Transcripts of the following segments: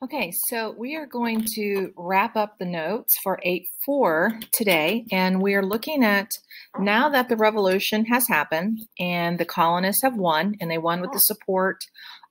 Okay, so we are going to wrap up the notes for 8-4 today, and we are looking at now that the revolution has happened and the colonists have won, and they won with the support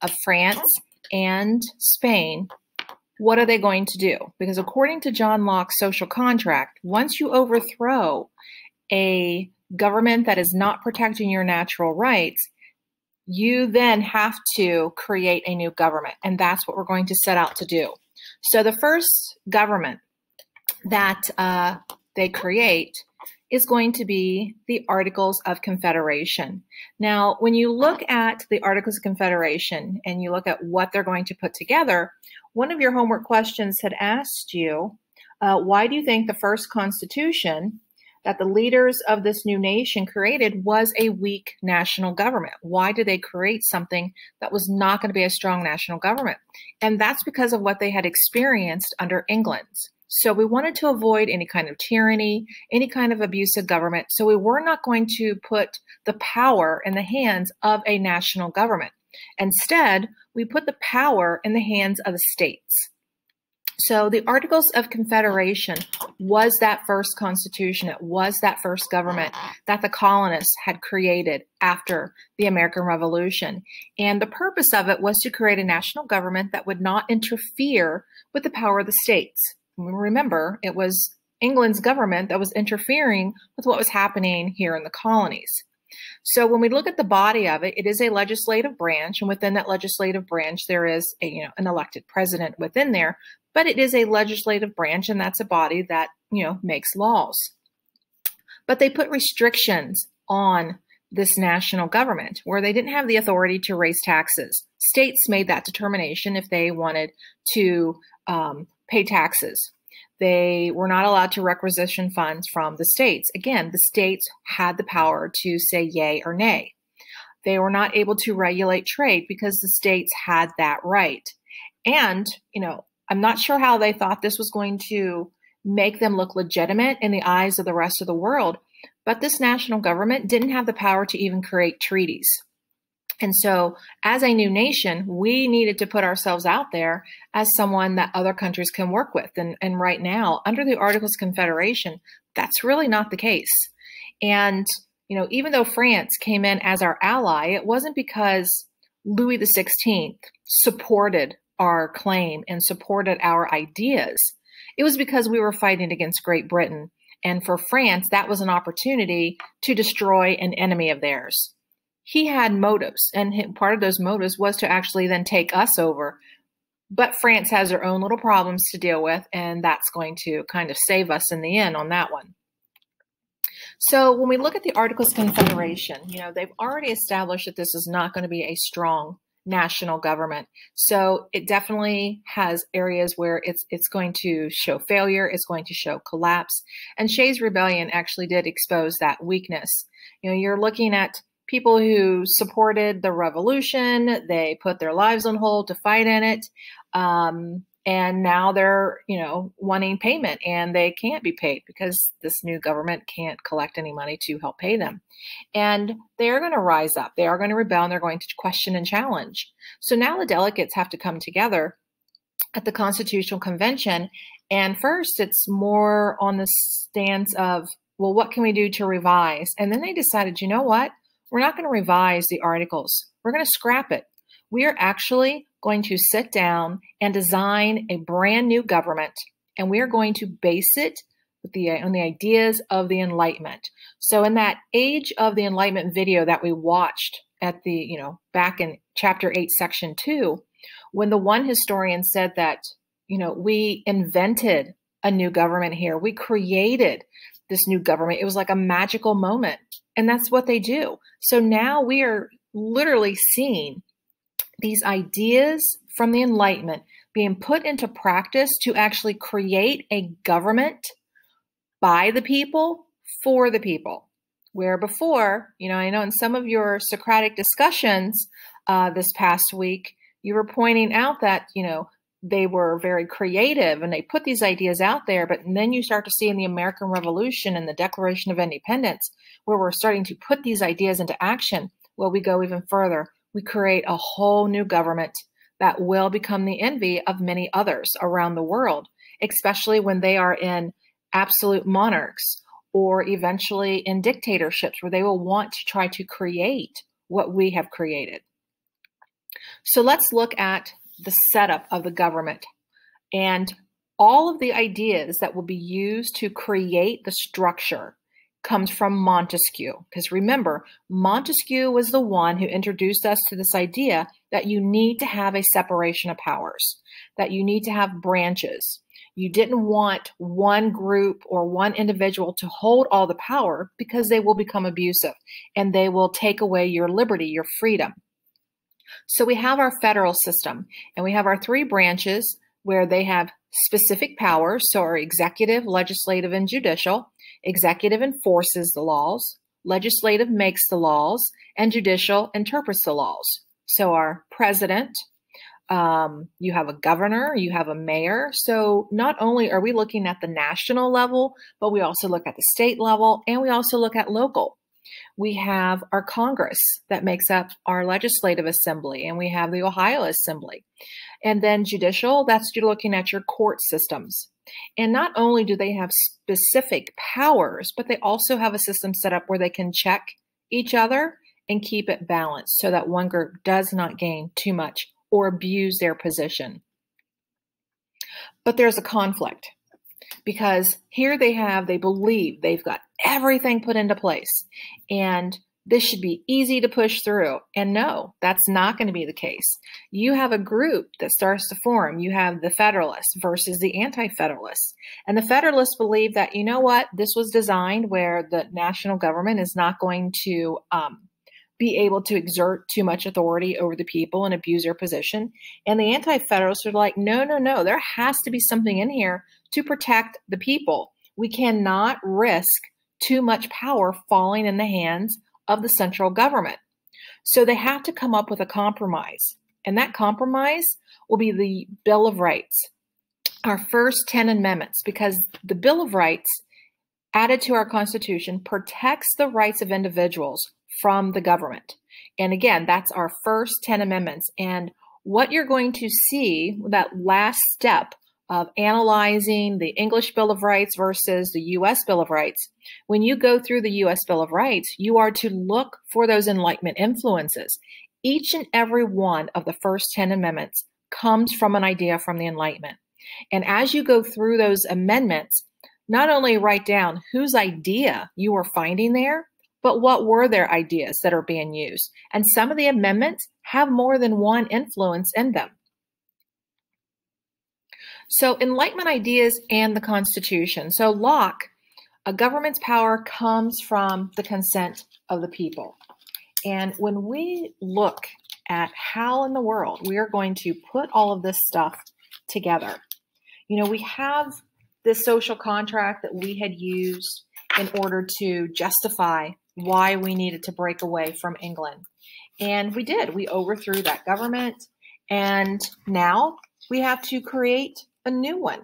of France and Spain. What are they going to do? Because according to John Locke's social contract, once you overthrow a government that is not protecting your natural rights, you then have to create a new government, and that's what we're going to set out to do. So the first government that they create is going to be the Articles of Confederation. Now, when you look at the Articles of Confederation and you look at what they're going to put together, one of your homework questions had asked you, why do you think the first Constitution that the leaders of this new nation created was a weak national government? Why did they create something that was not going to be a strong national government? And that's because of what they had experienced under England. So we wanted to avoid any kind of tyranny, any kind of abusive government. So we were not going to put the power in the hands of a national government. Instead, we put the power in the hands of the states. So the Articles of Confederation was that first constitution. It was that first government that the colonists had created after the American Revolution. And the purpose of it was to create a national government that would not interfere with the power of the states. Remember, it was England's government that was interfering with what was happening here in the colonies. So when we look at the body of it, it is a legislative branch, and within that legislative branch, there is an elected president within there, but it is a legislative branch, and that's a body that, makes laws. But they put restrictions on this national government where they didn't have the authority to raise taxes. States made that determination if they wanted to pay taxes. They were not allowed to requisition funds from the states. Again, the states had the power to say yay or nay. They were not able to regulate trade because the states had that right. And, I'm not sure how they thought this was going to make them look legitimate in the eyes of the rest of the world, but this national government didn't have the power to even create treaties. And so as a new nation, we needed to put ourselves out there as someone that other countries can work with. And right now, under the Articles of Confederation, that's really not the case. And, even though France came in as our ally, it wasn't because Louis XVI supported our claim and supported our ideas. It was because we were fighting against Great Britain. And for France, that was an opportunity to destroy an enemy of theirs. He had motives, and part of those motives was to actually then take us over. But France has their own little problems to deal with, and that's going to kind of save us in the end on that one. So when we look at the Articles of Confederation, they've already established that this is not going to be a strong national government. So it definitely has areas where it's going to show failure, it's going to show collapse. And Shays' Rebellion actually did expose that weakness. You're looking at people who supported the revolution, they put their lives on hold to fight in it. And now they're, wanting payment, and they can't be paid because this new government can't collect any money to help pay them. And they're going to rise up. They are going to rebel, and they're going to question and challenge. So now the delegates have to come together at the Constitutional Convention. And first, it's more on the stance of, well, what can we do to revise? And then they decided, you know what? We're not going to revise the articles. We're going to scrap it. We are actually going to sit down and design a brand new government, and we are going to base it on the ideas of the Enlightenment. So in that Age of the Enlightenment video that we watched at the, back in Chapter 8, Section 2, when the one historian said that, we invented a new government here, we created this new government, it was like a magical moment. And that's what they do. So now we are literally seeing these ideas from the Enlightenment being put into practice to actually create a government by the people, for the people. Where before, I know in some of your Socratic discussions this past week, you were pointing out that, they were very creative and they put these ideas out there, but then you start to see in the American Revolution and the Declaration of Independence, where we're starting to put these ideas into action, well, we go even further. We create a whole new government that will become the envy of many others around the world, especially when they are in absolute monarchs or eventually in dictatorships where they will want to try to create what we have created. So let's look at the setup of the government and all of the ideas that will be used to create the structure comes from Montesquieu. Because remember, Montesquieu was the one who introduced us to this idea that you need to have a separation of powers, that you need to have branches. You didn't want one group or one individual to hold all the power because they will become abusive and they will take away your liberty, your freedom. So we have our federal system and we have our three branches where they have specific powers. So our executive, legislative, and judicial. Executive enforces the laws, legislative makes the laws, and judicial interprets the laws. So our president, you have a governor, you have a mayor. So not only are we looking at the national level, but we also look at the state level and we also look at local. We have our Congress that makes up our legislative assembly, and we have the Ohio Assembly. And then judicial, that's you're looking at your court systems. And not only do they have specific powers, but they also have a system set up where they can check each other and keep it balanced so that one group does not gain too much or abuse their position. But there's a conflict because here they believe they've got everything put into place and this should be easy to push through. And no, that's not going to be the case. You have a group that starts to form. You have the Federalists versus the Anti-Federalists. And the Federalists believe that, you know what, this was designed where the national government is not going to be able to exert too much authority over the people and abuse their position. And the Anti-Federalists are like, no, no, no, there has to be something in here to protect the people. We cannot risk too much power falling in the hands of the central government. So they have to come up with a compromise. And that compromise will be the Bill of Rights, our first 10 amendments, because the Bill of Rights added to our Constitution protects the rights of individuals from the government. And again, that's our first 10 amendments. And what you're going to see, that last step of analyzing the English Bill of Rights versus the U.S. Bill of Rights, when you go through the U.S. Bill of Rights, you are to look for those Enlightenment influences. Each and every one of the first 10 amendments comes from an idea from the Enlightenment. And as you go through those amendments, not only write down whose idea you are finding there, but what were their ideas that are being used. And some of the amendments have more than one influence in them. So Enlightenment ideas and the Constitution. So Locke, a government's power comes from the consent of the people. And when we look at how in the world we are going to put all of this stuff together, you know, we have this social contract that we had used in order to justify why we needed to break away from England. And we did. We overthrew that government. And now we have to create a new one.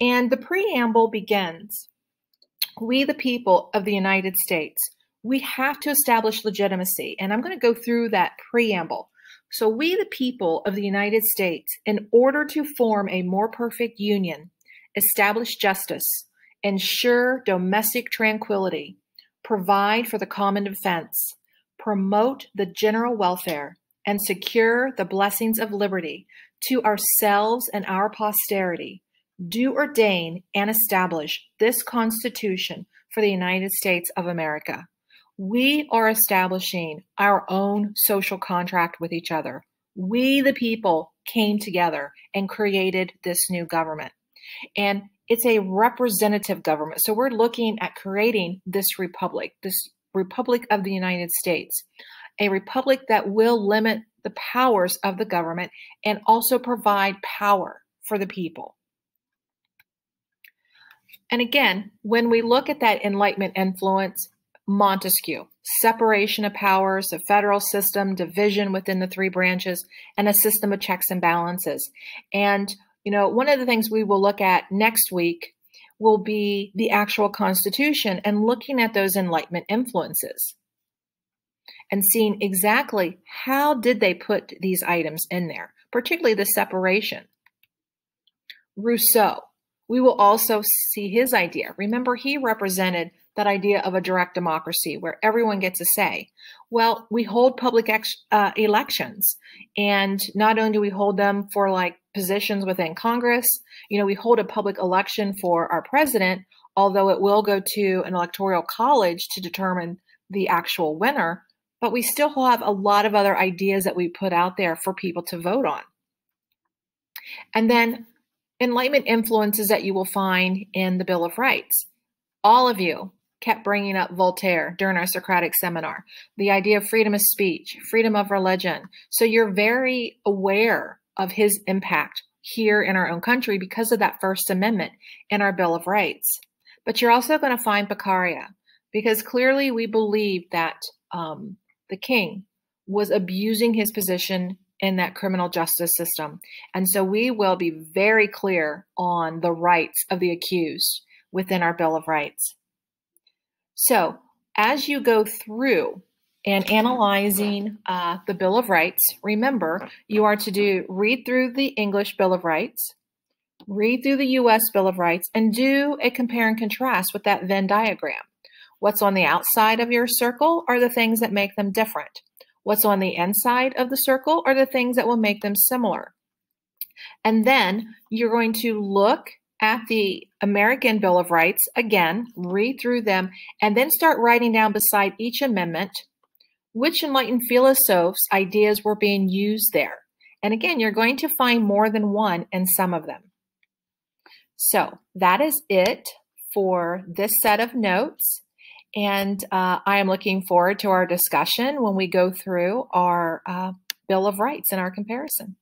And the preamble begins, we the people of the United States, we have to establish legitimacy. And I'm going to go through that preamble. So we the people of the United States, in order to form a more perfect union, establish justice, ensure domestic tranquility, provide for the common defense, promote the general welfare, and secure the blessings of liberty to ourselves and our posterity, do ordain and establish this Constitution for the United States of America. We are establishing our own social contract with each other. We, the people, came together and created this new government. And it's a representative government. So we're looking at creating this Republic of the United States, a republic that will limit the powers of the government and also provide power for the people. And again, when we look at that Enlightenment influence, Montesquieu, separation of powers, a federal system, division within the three branches, and a system of checks and balances. And, you know, one of the things we will look at next week will be the actual Constitution and looking at those Enlightenment influences and seeing exactly how did they put these items in there. particularly the separation. Rousseau, we will also see his idea. Remember, he represented that idea of a direct democracy where everyone gets a say. Well, we hold public elections, and not only do we hold them for like positions within Congress, we hold a public election for our president, although it will go to an electoral college to determine the actual winner, but we still have a lot of other ideas that we put out there for people to vote on. And then Enlightenment influences that you will find in the Bill of Rights. All of you kept bringing up Voltaire during our Socratic seminar, the idea of freedom of speech, freedom of religion. So you're very aware of his impact here in our own country because of that First Amendment in our Bill of Rights. But you're also going to find Beccaria, because clearly we believe that the king was abusing his position in that criminal justice system. And so we will be very clear on the rights of the accused within our Bill of Rights. So as you go through and analyzing the Bill of Rights, remember you are to read through the English Bill of Rights, read through the U.S. Bill of Rights, and do a compare and contrast with that Venn diagram. What's on the outside of your circle are the things that make them different. What's on the inside of the circle are the things that will make them similar. And then you're going to look at the American Bill of Rights, again, read through them, and then start writing down beside each amendment which enlightened philosophes' ideas were being used there. And again, you're going to find more than one in some of them. So that is it for this set of notes. And I am looking forward to our discussion when we go through our Bill of Rights and our comparison.